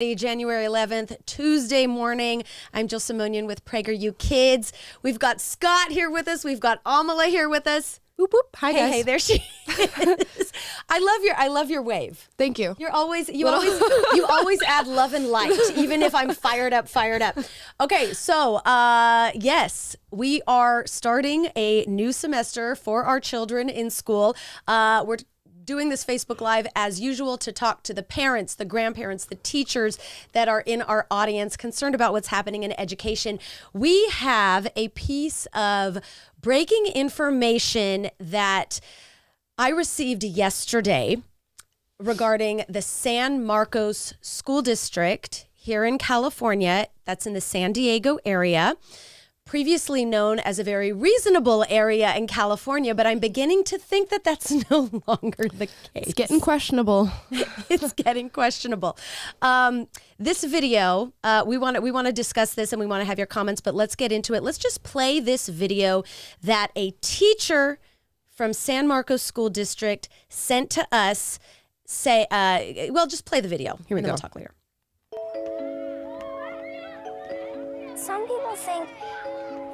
January 11th, Tuesday morning. I'm Jill Simonian with PragerU Kids. We've got Scott here with us. We've got Amala here with us. Whoop, whoop. Hi, guys. Hey, there she is. I love your wave. Thank you. You always add love and light, even if I'm fired up. Okay, so yes, we are starting a new semester for our children in school. We're doing this Facebook Live as usual to talk to the parents, the grandparents, the teachers that are in our audience concerned about what's happening in education. We have a piece of breaking information that I received yesterday regarding the San Marcos School District here in California. That's in the San Diego area. Previously known as a very reasonable area in California, but I'm beginning to think that that's no longer the case. It's getting questionable. It's getting questionable. This video, we want to discuss this and we want to have your comments, but let's get into it. Let's just play this video that a teacher from San Marcos School District sent to us. Just play the video. Here we go. We'll talk later. Some people think,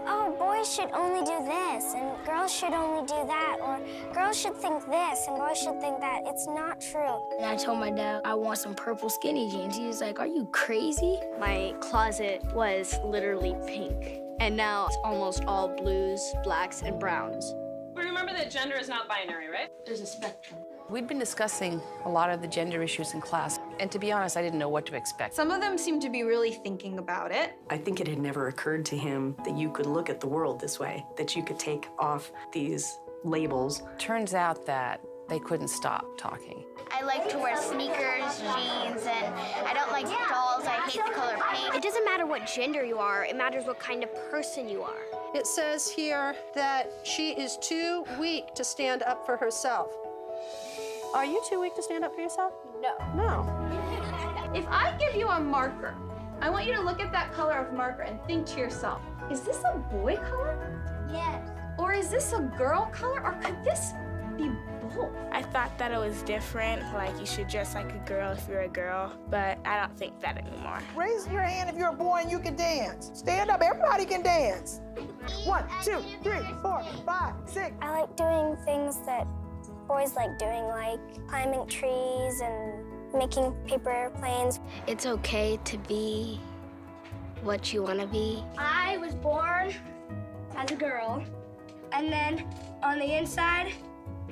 oh, boys should only do this, and girls should only do that, or girls should think this, and boys should think that. It's not true. And I told my dad I want some purple skinny jeans. He was like, are you crazy? My closet was literally pink, and now it's almost all blues, blacks, and browns. But remember that gender is not binary, right? There's a spectrum. We'd been discussing a lot of the gender issues in class, and to be honest, I didn't know what to expect. Some of them seem to be really thinking about it. I think it had never occurred to him that you could look at the world this way, that you could take off these labels. Turns out that they couldn't stop talking. I like to wear sneakers, jeans, and I don't like dolls. I hate the color pink. It doesn't matter what gender you are, it matters what kind of person you are. It says here that she is too weak to stand up for herself. Are you too weak to stand up for yourself? No. If I give you a marker, I want you to look at that color of marker and think to yourself, is this a boy color? Yes. Or is this a girl color? Or could this be both? I thought that it was different, like you should dress like a girl if you're a girl, but I don't think that anymore. Raise your hand if you're a boy and you can dance. Stand up, everybody can dance. 1, 2, 3, 4, 5, 6. I like doing things that boys like doing, like climbing trees and making paper airplanes. It's okay to be what you want to be. I was born as a girl, and then on the inside,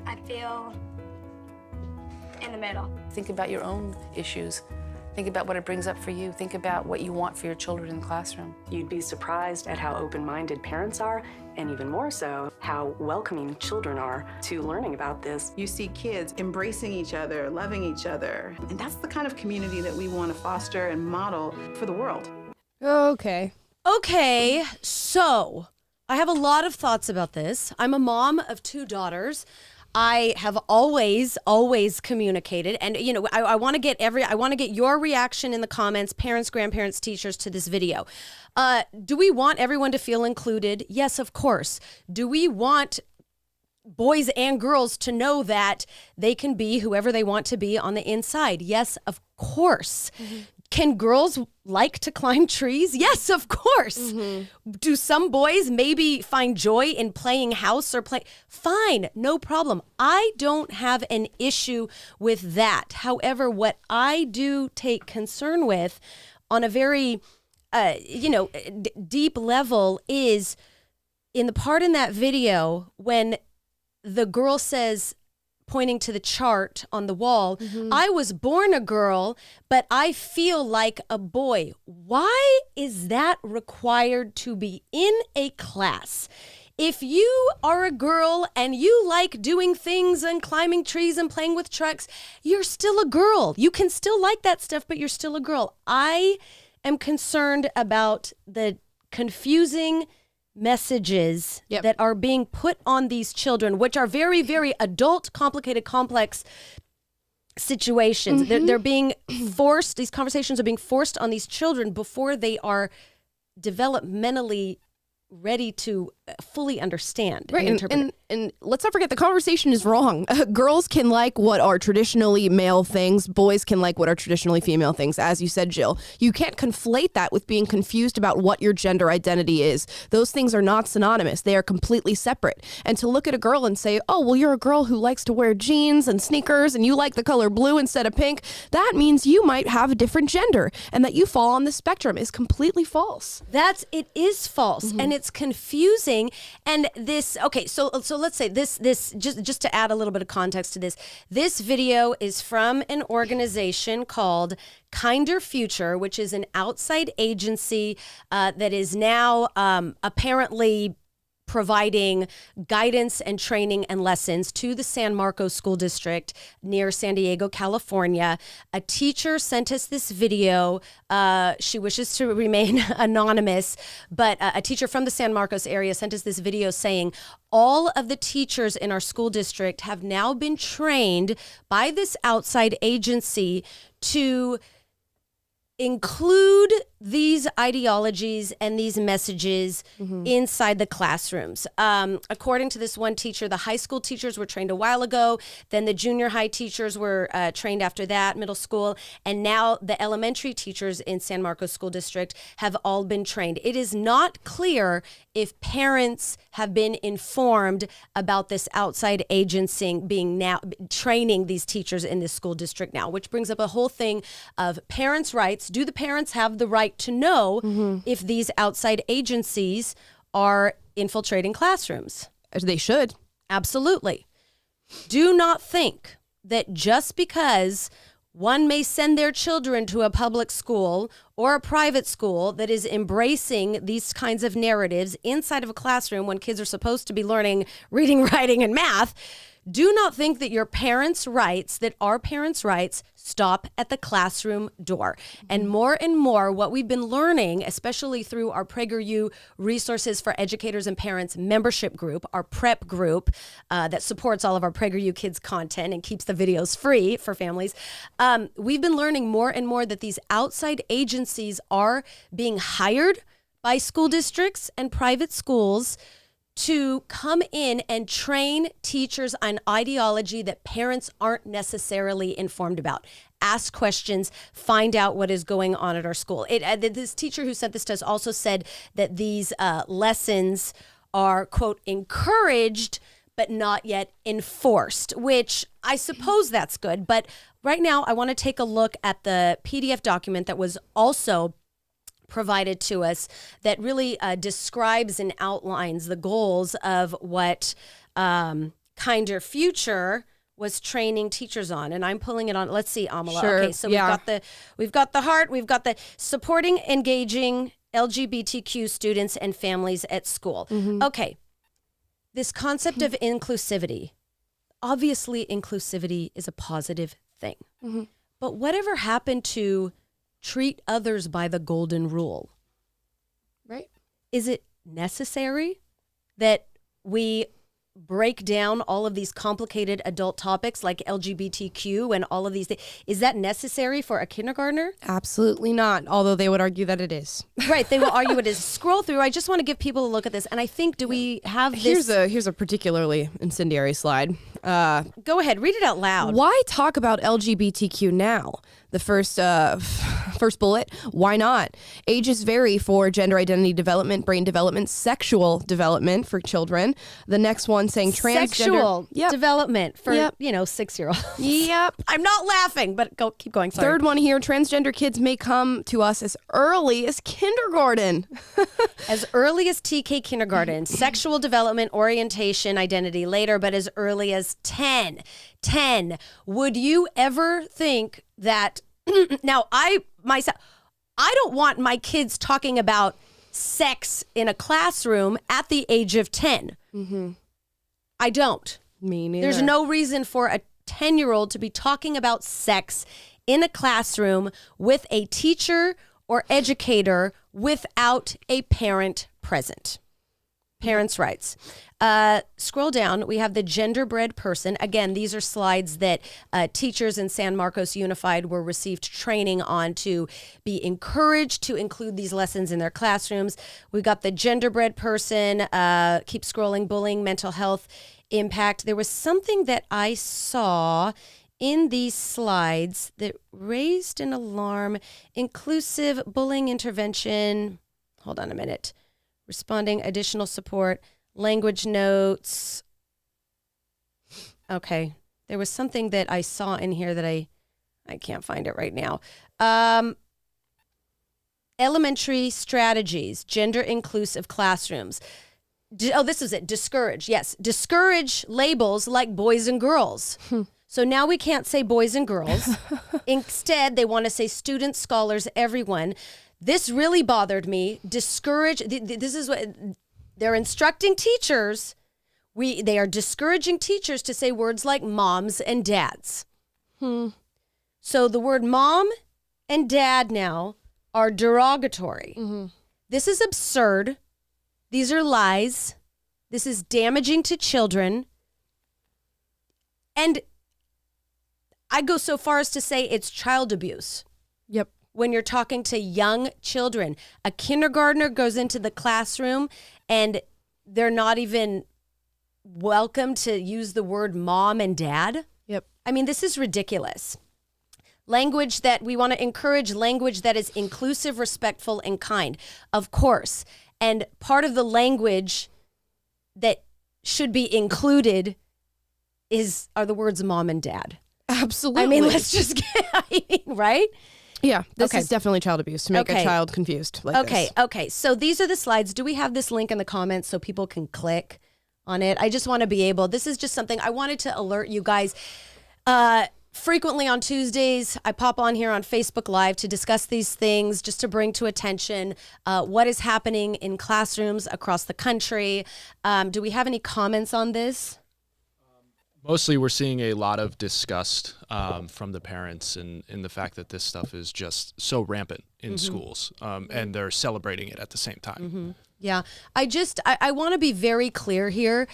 I feel in the middle. Think about your own issues. Think about what it brings up for you. Think about what you want for your children in the classroom. You'd be surprised at how open-minded parents are, and even more so, how welcoming children are to learning about this. You see kids embracing each other, loving each other, and that's the kind of community that we want to foster and model for the world. Okay, so I have a lot of thoughts about this. I'm a mom of 2 daughters. I have always communicated, and I want to get your reaction in the comments, parents, grandparents, teachers, to this video. Do we want everyone to feel included? Yes, of course. Do we want boys and girls to know that they can be whoever they want to be on the inside? Yes, of course. Mm-hmm. Can girls like to climb trees? Yes, of course. Mm-hmm. Do some boys maybe find joy in playing house or play? Fine, no problem. I don't have an issue with that. However, what I do take concern with on a very, deep level is in the part in that video when the girl says, pointing to the chart on the wall, I was born a girl, but I feel like a boy. Why is that required to be in a class? If you are a girl and you like doing things and climbing trees and playing with trucks, you're still a girl. You can still like that stuff, but you're still a girl. I am concerned about the confusing messages that are being put on these children, which are very, very adult, complicated, complex situations. They're being forced, these conversations are being forced on these children before they are developmentally ready to fully understand Right, and interpret. and let's not forget the conversation is wrong. Girls can like what are traditionally male things. Boys can like what are traditionally female things. As you said, Jill, you can't conflate that with being confused about what your gender identity is. Those things are not synonymous. They are completely separate. And to look at a girl and say, oh, well, you're a girl who likes to wear jeans and sneakers and you like the color blue instead of pink, that means you might have a different gender and that you fall on the spectrum is completely false. It is false, and it's confusing. And this, okay, so let's say this just to add a little bit of context to this. This video is from an organization called Kinder Future, which is an outside agency that is now apparently providing guidance and training and lessons to the San Marcos School District near San Diego, California. A teacher sent us this video. She wishes to remain anonymous, but a teacher from the San Marcos area sent us this video saying all of the teachers in our school district have now been trained by this outside agency to include these ideologies and these messages inside the classrooms. According to this one teacher, the high school teachers were trained a while ago. Then the junior high teachers were trained after that, middle school. And now the elementary teachers in San Marcos School District have all been trained. It is not clear if parents have been informed about this outside agency being now training these teachers in this school district now, which brings up a whole thing of parents' rights. Do the parents have the right to know if these outside agencies are infiltrating classrooms? They should. Absolutely. Do not think that just because one may send their children to a public school or a private school that is embracing these kinds of narratives inside of a classroom when kids are supposed to be learning reading, writing, and math. Do not think that your parents' rights, that our parents' rights, stop at the classroom door. And more, what we've been learning, especially through our PragerU Resources for Educators and Parents membership group, our PrEP group that supports all of our PragerU Kids content and keeps the videos free for families. We've been learning more and more that these outside agencies are being hired by school districts and private schools to come in and train teachers on ideology that parents aren't necessarily informed about. Ask questions, find out what is going on at our school. This teacher who sent this to us also said that these lessons are, quote, encouraged, but not yet enforced, which I suppose that's good. But right now, I want to take a look at the PDF document that was also provided to us that really describes and outlines the goals of what Kinder Future was training teachers on. And I'm pulling it on. Let's see, Amala. Sure. Okay, so we've got the heart, we've got the supporting, engaging LGBTQ students and families at school. Okay, this concept of inclusivity. Obviously, inclusivity is a positive thing. But whatever happened to treat others by the golden rule? Right. Is it necessary that we break down all of these complicated adult topics like LGBTQ and all of these things? Is that necessary for a kindergartner? Absolutely not, although they would argue that it is. Right, they will argue it is. Scroll through. I just want to give people a look at this. And I think, do we have this? Here's a particularly incendiary slide. Go ahead, read it out loud. Why talk about LGBTQ now? The first bullet, why not? Ages vary for gender identity development, brain development, sexual development for children. The next one saying transgender. Sexual development for, 6-year-olds. Yep. I'm not laughing, but keep going. Sorry. Third one here, transgender kids may come to us as early as kindergarten. As early as TK kindergarten. Sexual development, orientation, identity later, but as early as 10. Would you ever think that now I don't want my kids talking about sex in a classroom at the age of 10. I don't. Me neither. There's no reason for a 10-year-old to be talking about sex in a classroom with a teacher or educator without a parent present. Parents' rights. Scroll down. We have the Genderbread Person. Again, these are slides that teachers in San Marcos Unified were received training on to be encouraged to include these lessons in their classrooms. We got the Genderbread Person. Keep scrolling. Bullying, mental health impact. There was something that I saw in these slides that raised an alarm. Inclusive bullying intervention. Hold on a minute. Responding, additional support, language notes. Okay. There was something that I saw in here that I can't find it right now. Elementary strategies, gender inclusive classrooms. This is it. Discourage. Yes. Discourage labels like boys and girls. So now we can't say boys and girls. Instead, they want to say students, scholars, everyone. This really bothered me. Discourage. This is what they're instructing teachers. They are discouraging teachers to say words like moms and dads. So the word mom and dad now are derogatory. This is absurd. These are lies. This is damaging to children. And I go so far as to say it's child abuse. Yep. When you're talking to young children, a kindergartner goes into the classroom and they're not even welcome to use the word mom and dad. Yep. I mean, this is ridiculous. Language that we want to encourage, language that is inclusive, respectful, and kind, of course. And part of the language that should be included are the words mom and dad. Absolutely. I mean, let's just get, right? Yeah, this is definitely child abuse to make a child confused like this. Okay. So these are the slides. Do we have this link in the comments so people can click on it? I just want to be able, this is just something I wanted to alert you guys. Frequently on Tuesdays, I pop on here on Facebook Live to discuss these things, just to bring to attention what is happening in classrooms across the country. Do we have any comments on this? Mostly we're seeing a lot of disgust from the parents in the fact that this stuff is just so rampant in schools, and they're celebrating it at the same time. Yeah, I want to be very clear here.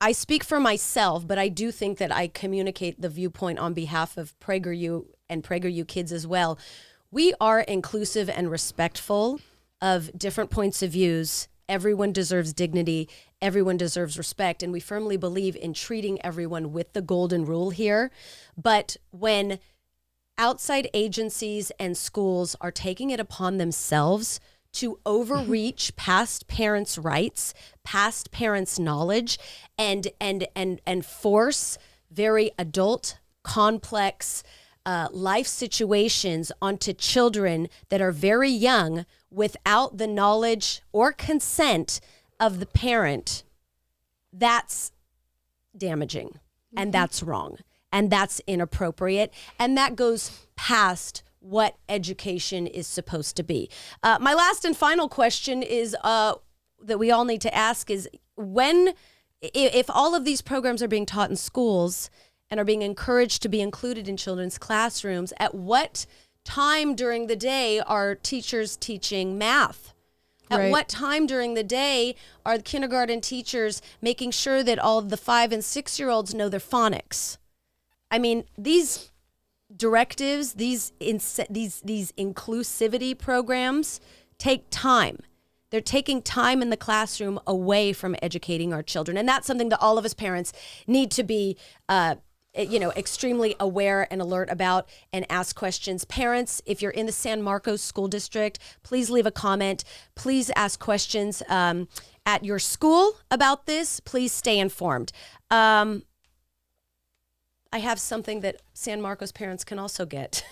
I speak for myself, but I do think that I communicate the viewpoint on behalf of PragerU and PragerU Kids as well. We are inclusive and respectful of different points of views. Everyone deserves dignity. Everyone deserves respect. And we firmly believe in treating everyone with the golden rule here. But when outside agencies and schools are taking it upon themselves to overreach past parents' rights, past parents' knowledge, and force very adult, complex life situations onto children that are very young without the knowledge or consent of the parent, that's damaging, and that's wrong, and that's inappropriate, and that goes past what education is supposed to be. My last and final question is that we all need to ask is if all of these programs are being taught in schools and are being encouraged to be included in children's classrooms, at what time during the day are teachers teaching math? At what time during the day are the kindergarten teachers making sure that all of the 5 and 6-year-olds know their phonics? I mean, these directives, these inclusivity programs take time. They're taking time in the classroom away from educating our children. And that's something that all of us parents need to be extremely aware and alert about and ask questions. Parents, if you're in the San Marcos School District, please leave a comment. Please ask questions at your school about this. Please stay informed. I have something that San Marcos parents can also get.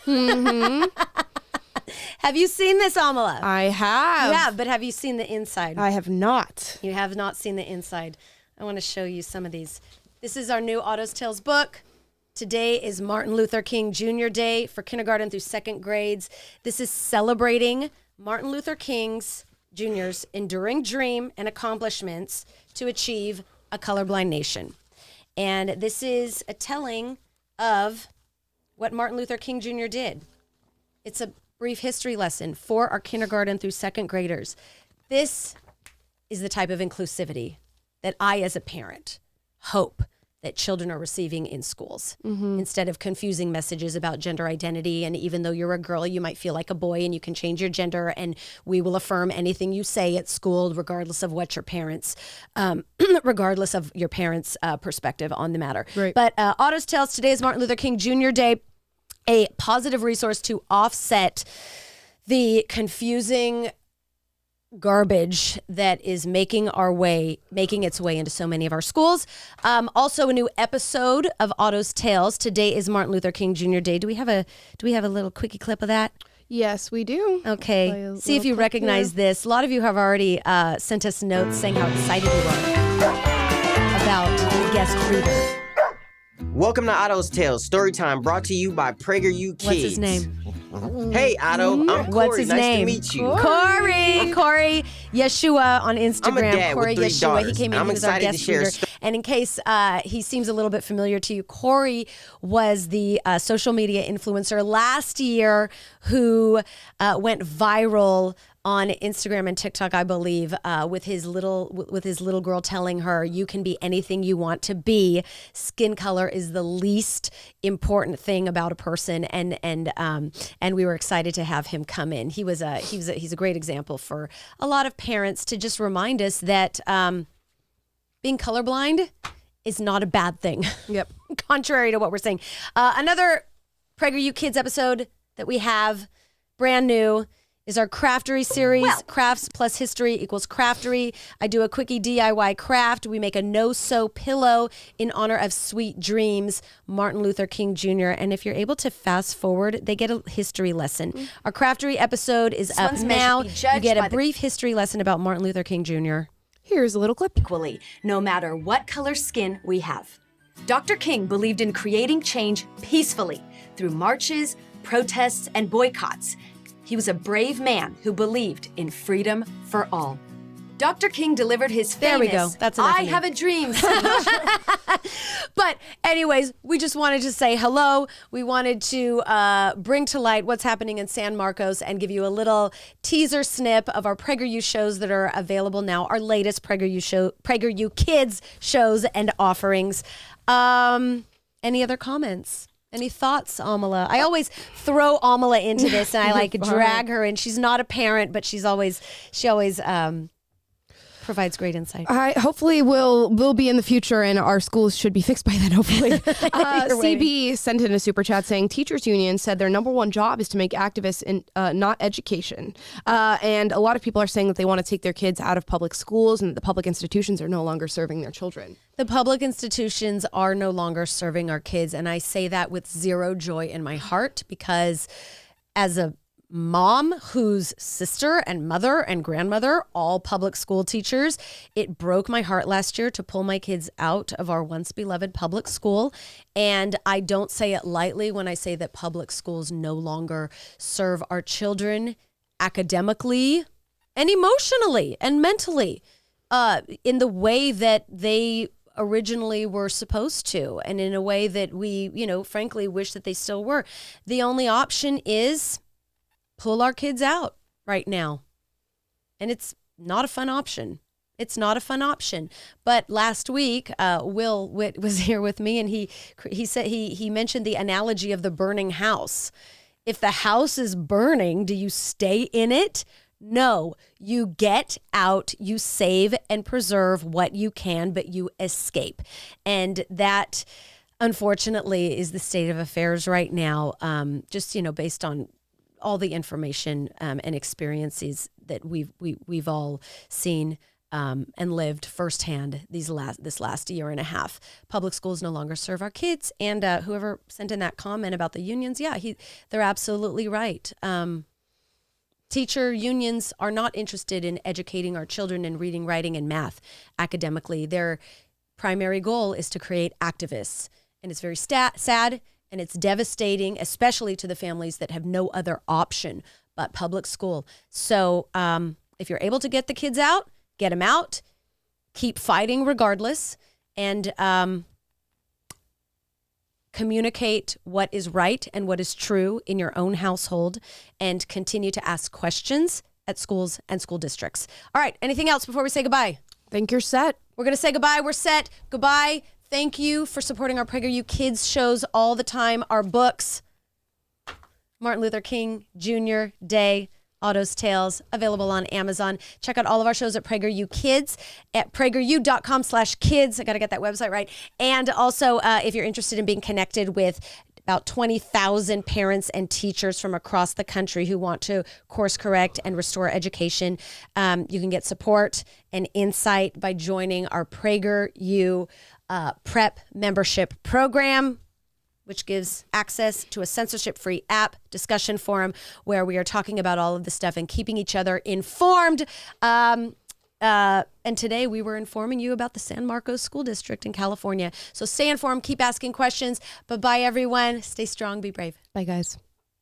Have you seen this, Amala? I have. Yeah, but have you seen the inside? I have not. You have not seen the inside. I want to show you some of these. This is our new Otto's Tales book. Today is Martin Luther King Jr. Day for kindergarten through second grades. This is celebrating Martin Luther King Jr.'s enduring dream and accomplishments to achieve a colorblind nation. And this is a telling of what Martin Luther King Jr. did. It's a brief history lesson for our kindergarten through second graders. This is the type of inclusivity that I, as a parent, hope that children are receiving in schools, instead of confusing messages about gender identity. And even though you're a girl, you might feel like a boy and you can change your gender, and we will affirm anything you say at school, regardless of what your parents, regardless of your parents' perspective on the matter. Right. But Otto's Tales, today is Martin Luther King Jr. Day, a positive resource to offset the confusing garbage that is making its way into so many of our schools. Also a new episode of Otto's Tales. Today is Martin Luther King Jr. Day. Do we have a little quickie clip of that? Yes, we do. Okay. See if you recognize this. A lot of you have already sent us notes saying how excited you are about the guest reader. Welcome to Otto's Tales, Storytime, brought to you by PragerU Kids. What's his name? Hey, Otto. I'm Corey. What's his nice name? to meet you. Corey Yeshua on Instagram. I'm a dad Corey with 3 Yeshua. daughters. He came in. I'm He was our excited to guest share reader. And in case he seems a little bit familiar to you, Corey was the social media influencer last year who went viral on Instagram and TikTok, I believe, with his little girl telling her, "You can be anything you want to be. Skin color is the least important thing about a person." And we were excited to have him come in. He's a great example for a lot of parents to just remind us that being colorblind is not a bad thing. Yep. Contrary to what we're saying. Another PragerU Kids episode that we have, brand new, is our Craftory series. Crafts plus history equals Craftory. I do a quickie DIY craft. We make a no-sew pillow in honor of Sweet Dreams, Martin Luther King Jr. And if you're able to fast forward, they get a history lesson. Our Craftory episode is up now. You get a brief history lesson about Martin Luther King Jr. Here's a little clip. Equally, no matter what color skin we have. Dr. King believed in creating change peacefully through marches, protests, and boycotts. He was a brave man who believed in freedom for all. Dr. King delivered his famous, There we go. That's enough I of me. have a dream speech. But anyways, we just wanted to say hello. We wanted to bring to light what's happening in San Marcos and give you a little teaser snip of our PragerU shows that are available now, our latest PragerU Kids shows and offerings. Any other comments? Any thoughts, Amala? I always throw Amala into this, and I like drag her in. She's not a parent, but she always provides great insight. Hopefully will be in the future, and our schools should be fixed by then, hopefully. CB sent in a super chat saying teachers union said their number one job is to make activists in not education. And a lot of people are saying that they want to take their kids out of public schools and that the public institutions are no longer serving their children. The public institutions are no longer serving our kids, and I say that with zero joy in my heart, because as a mom whose sister and mother and grandmother, all public school teachers, it broke my heart last year to pull my kids out of our once beloved public school. And I don't say it lightly when I say that public schools no longer serve our children academically and emotionally and mentally in the way that they originally were supposed to, and in a way that we, frankly wish that they still were. The only option is pull our kids out right now. And it's not a fun option. It's not a fun option. But last week, Will Witt was here with me, and he said he mentioned the analogy of the burning house. If the house is burning, do you stay in it? No, you get out, you save and preserve what you can, but you escape. And that, unfortunately, is the state of affairs right now, just, based on all the information and experiences that we've all seen and lived firsthand this last year and a half. Public schools no longer serve our kids. And whoever sent in that comment about the unions, they're absolutely right. Teacher unions are not interested in educating our children in reading, writing, and math academically. Their primary goal is to create activists. And it's very sad, and it's devastating, especially to the families that have no other option but public school. So if you're able to get the kids out, get them out, keep fighting regardless, and communicate what is right and what is true in your own household, and continue to ask questions at schools and school districts. All right, anything else before we say goodbye? Think you're set. We're going to say goodbye. We're set. Goodbye. Thank you for supporting our PragerU Kids shows all the time. Our books, Martin Luther King Jr. Day, Otto's Tales, available on Amazon. Check out all of our shows at PragerU Kids at prageru.com/kids. I got to get that website right. And also, if you're interested in being connected with about 20,000 parents and teachers from across the country who want to course correct and restore education, you can get support and insight by joining our PragerU Prep membership program, which gives access to a censorship-free app discussion forum where we are talking about all of this stuff and keeping each other informed. And today we were informing you about the San Marcos School District in California. So stay informed, keep asking questions. Bye-bye, everyone. Stay strong, be brave. Bye, guys.